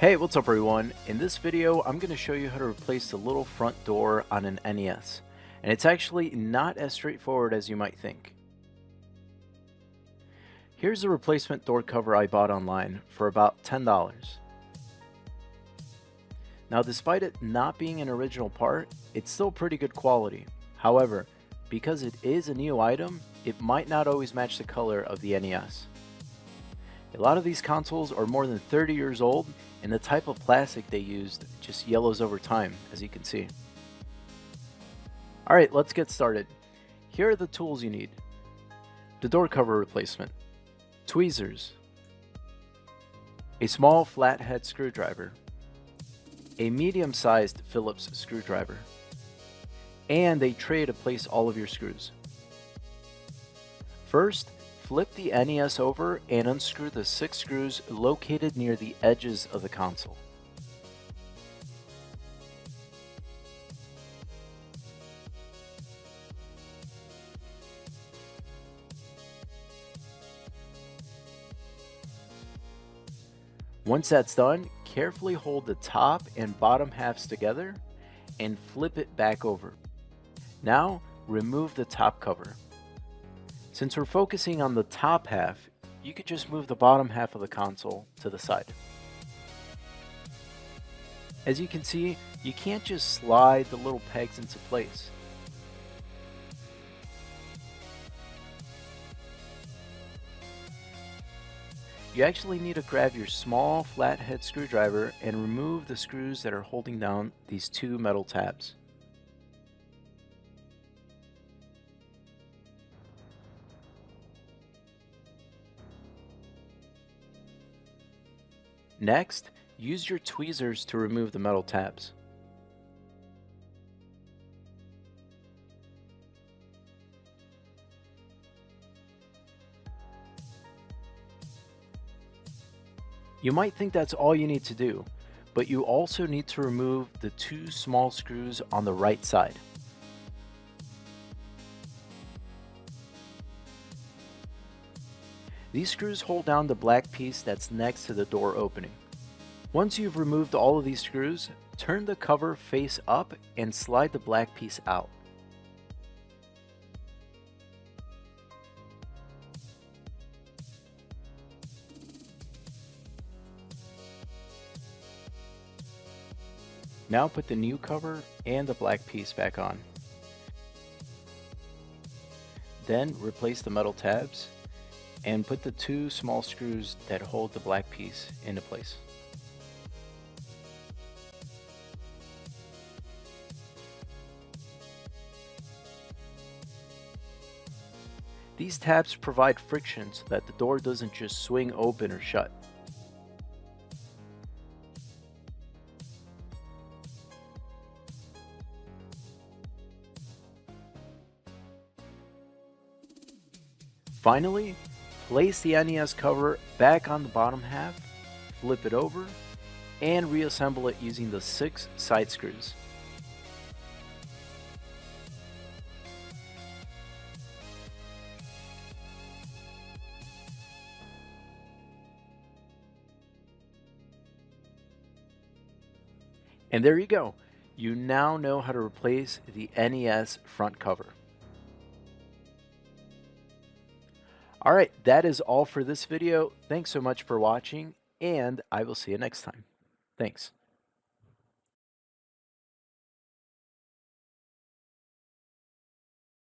Hey, what's up everyone? In this video, I'm going to show you how to replace the little front door on an NES. And it's actually not as straightforward as you might think. Here's a replacement door cover I bought online for about $10. Now, despite it not being an original part, it's still pretty good quality. However, because it is a new item, it might not always match the color of the NES. A lot of these consoles are more than 30 years old, and the type of plastic they used just yellows over time, as you can see. Alright, let's get started. Here are the tools you need. The door cover replacement, tweezers, a small flathead screwdriver, a medium-sized Phillips screwdriver, and a tray to place all of your screws. First, flip the NES over and unscrew the 6 screws located near the edges of the console. Once that's done, carefully hold the top and bottom halves together and flip it back over. Now, remove the top cover. Since we're focusing on the top half, you could just move the bottom half of the console to the side. As you can see, you can't just slide the little pegs into place. You actually need to grab your small flathead screwdriver and remove the screws that are holding down these 2 metal tabs. Next, use your tweezers to remove the metal tabs. You might think that's all you need to do, but you also need to remove the 2 small screws on the right side. These screws hold down the black piece that's next to the door opening. Once you've removed all of these screws, turn the cover face up and slide the black piece out. Now put the new cover and the black piece back on. Then replace the metal tabs and put the 2 small screws that hold the black piece into place. These tabs provide friction so that the door doesn't just swing open or shut. Finally, place the NES cover back on the bottom half, flip it over, and reassemble it using the 6 side screws. And there you go. You now know how to replace the NES front cover. Alright, that is all for this video. Thanks so much for watching, and I will see you next time. Thanks.